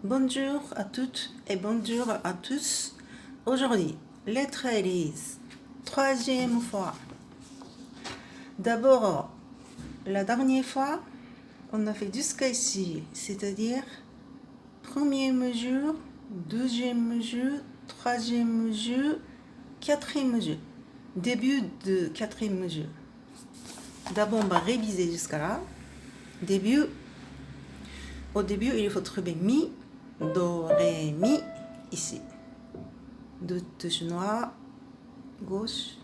Bonjour à toutes et bonjour à tous. Aujourd'hui, lettre Élise, troisième fois. D'abord, la dernière fois, on a fait jusqu'à ici, c'est-à-dire première mesure, deuxième mesure, troisième mesure, quatrième mesure. Début de quatrième mesure. D'abord, on va réviser jusqu'à là. Au début, il faut trouver mi, do, ré, mi, ici. Deux touches noires, gauche,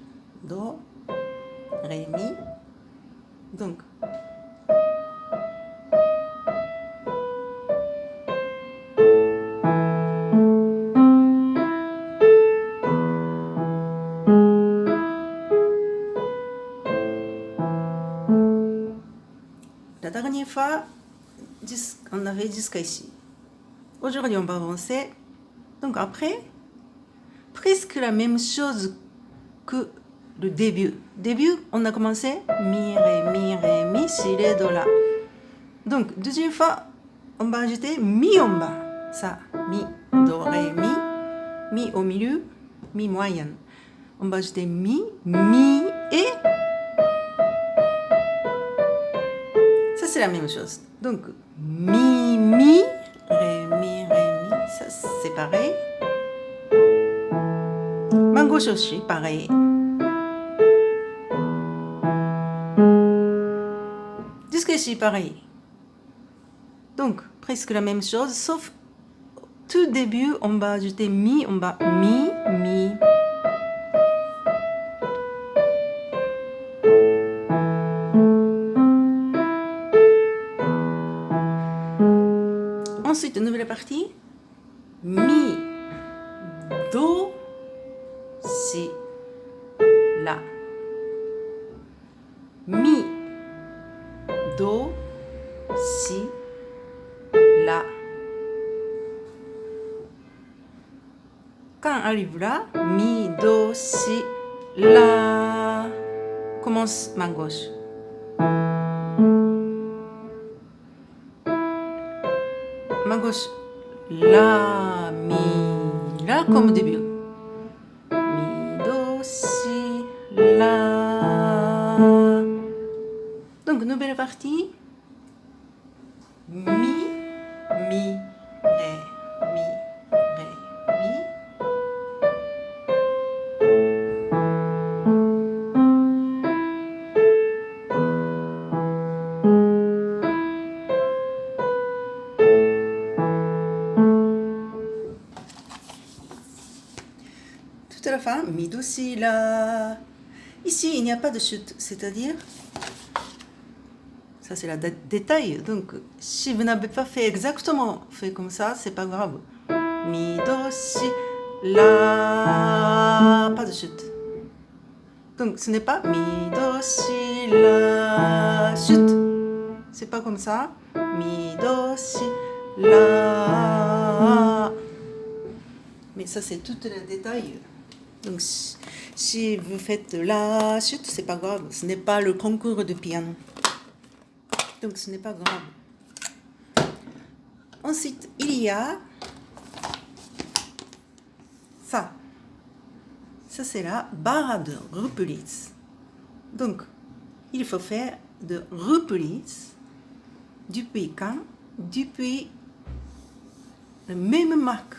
do, ré, mi. Donc, la dernière fois, on avait jusqu'à ici. Aujourd'hui, on va avancer. Donc après, presque la même chose que le début. Début, on a commencé mi, ré, mi, si, ré, do, la. Donc, deuxième fois, on va ajouter mi en bas. Ça, mi, do, ré, mi au milieu, mi moyenne. On va ajouter mi et ça c'est la même chose. Donc mi, ré, mi, ça c'est pareil. Main gauche aussi, pareil. Jusqu'ici, pareil. Donc presque la même chose, sauf tout début, on va ajouter mi, on va mi. Ensuite, nouvelle partie, mi, do, si, la. Mi, do, si, la. Quand arrive là, mi, do, si, la. Commence main gauche. Main gauche, la, mi, la comme début. Mi, do, si, la. Donc, nouvelle partie. Mi, ré, mi. Tout à la fin, mi, do, si, la. Ici, il n'y a pas de chute, c'est-à-dire, ça c'est le détail. Donc, si vous n'avez pas fait exactement fait comme ça, c'est pas grave. Mi, do, si, la, pas de chute. Donc, ce n'est pas mi, do, si, la, chute. C'est pas comme ça. Mi, do, si, la. Mais ça, c'est tout le détail. Donc, si vous faites la chute, c'est pas grave. Ce n'est pas le concours de piano. Donc, ce n'est pas grave. Ensuite, il y a ça. Ça, c'est la barre de reprise. Donc, il faut faire de reprise depuis quand? Depuis le même marque.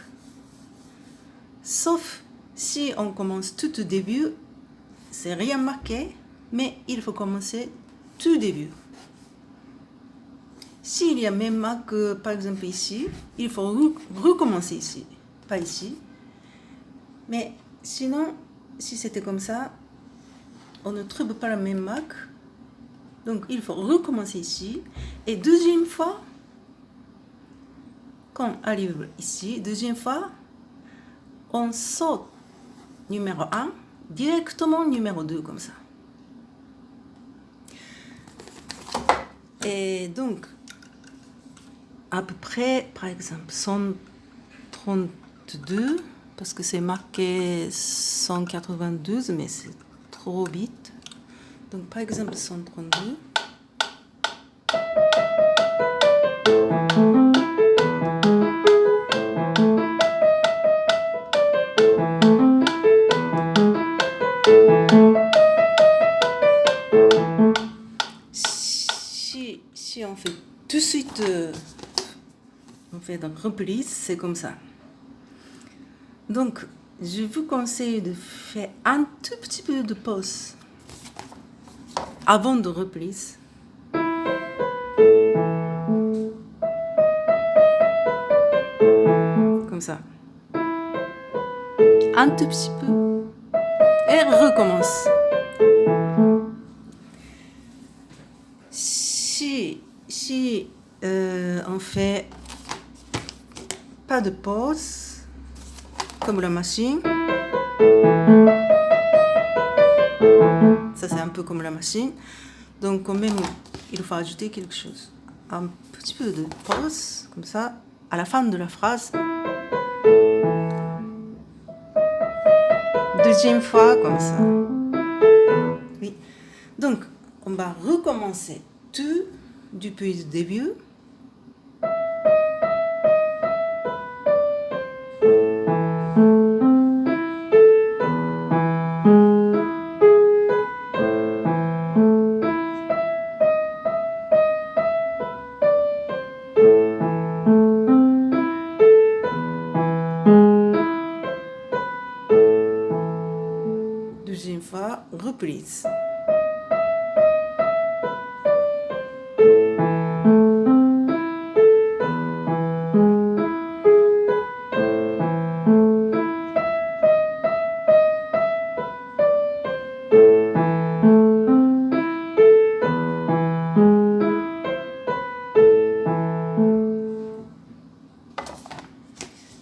Sauf si on commence tout au début, c'est rien marqué, mais il faut commencer tout début. S'il y a même marque, par exemple ici, il faut recommencer ici, pas ici. Mais sinon, si c'était comme ça, on ne trouve pas la même marque. Donc, il faut recommencer ici. Et deuxième fois, quand on arrive ici, deuxième fois, on saute numéro 1, directement numéro 2, comme ça. Et donc, à peu près, par exemple, 132, parce que c'est marqué 192, mais c'est trop vite. Donc, par exemple, 132. on fait donc reprise, c'est comme ça. Donc, je vous conseille de faire un tout petit peu de pause avant de reprise. Comme ça. Un tout petit peu. Et recommence. Si on fait pas de pause, comme la machine, ça c'est un peu comme la machine, donc quand même il faut ajouter quelque chose. Un petit peu de pause, comme ça, à la fin de la phrase. Deuxième fois, comme ça. Oui. Donc, on va recommencer tout depuis le début. Deuxième fois, reprise.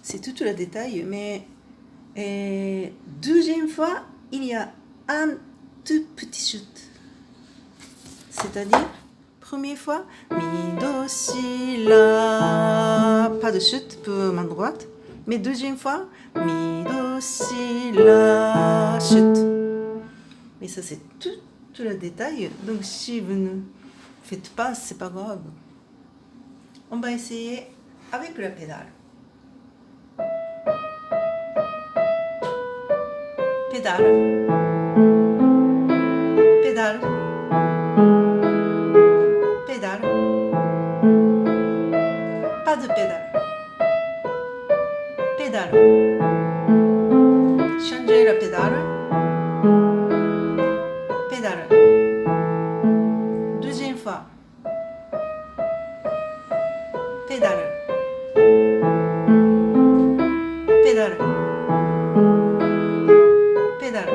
C'est tout le détail, mais deuxième fois, il y a un tout petit chute. C'est-à-dire, première fois, mi, do, si, la, pas de chute pour main droite, mais deuxième fois, mi, do, si, la, chute. Mais ça, c'est tout le détail. Donc, si vous ne faites pas, c'est pas grave. On va essayer avec la pédale. Pédale. Pédale. Pédale. Pas de pédale. Pédale. Changer la pédale. Pédale. Deuxième fois. Pédale. Pédale. Pédale.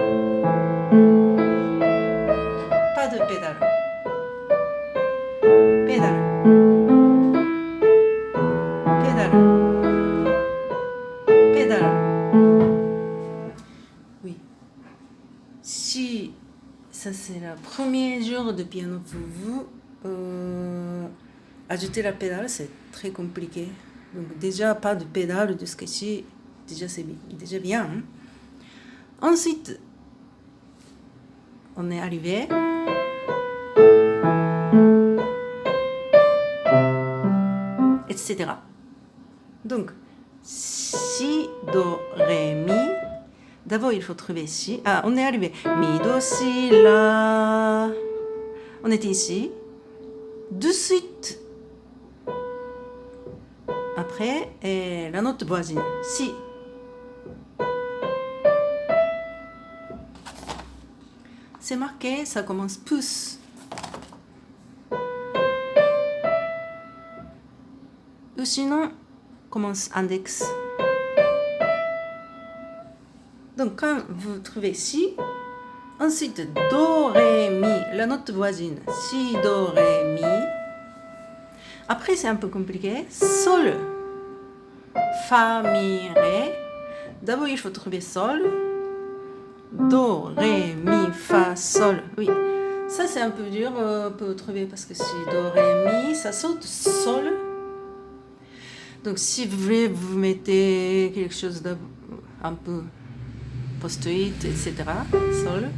Pas de pédale. Pédale. Pédale. Pédale. Oui. Si ça c'est le premier jour de piano pour vous, ajouter la pédale c'est très compliqué. Donc déjà pas de pédale jusqu'ici, déjà c'est déjà bien. Hein? Ensuite, on est arrivé. Etc. Donc, si, do, ré, mi. D'abord, il faut trouver si. Ah, on est arrivé. Mi, do, si, la. On était ici. De suite. Après, la note voisine. Si. C'est marqué, ça commence pouce. Ou sinon, commence index. Donc, quand vous trouvez si, ensuite do, ré, mi, la note voisine, si, do, ré, mi. Après, c'est un peu compliqué. Sol, fa, mi, ré. D'abord, il faut trouver sol. Do, ré, mi, fa, sol. Oui, ça c'est un peu dur pour trouver parce que si do, ré, mi, ça saute sol. Donc, si vous voulez, vous mettez quelque chose d'un peu post-it, etc. Sol,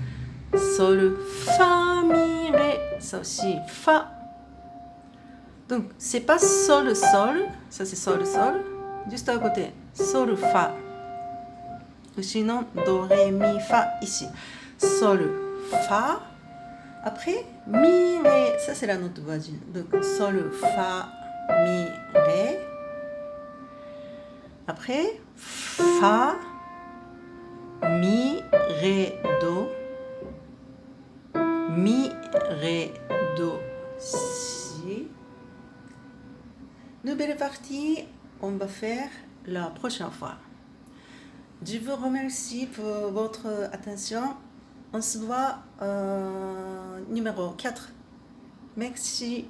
sol, fa, mi, ré. Ça aussi, fa. Donc, c'est pas sol, sol. Ça, c'est sol, sol. Juste à côté, sol, fa. Ou sinon, do, ré, mi, fa, ici. Sol, fa. Après, mi, ré. Ça, c'est la note voisine. Donc, sol, fa, mi, ré. Après, Fa, Mi, Ré, Do. Mi, Ré, Do, Si. Nouvelle partie, on va faire la prochaine fois. Je vous remercie pour votre attention. On se voit numéro 4. Merci.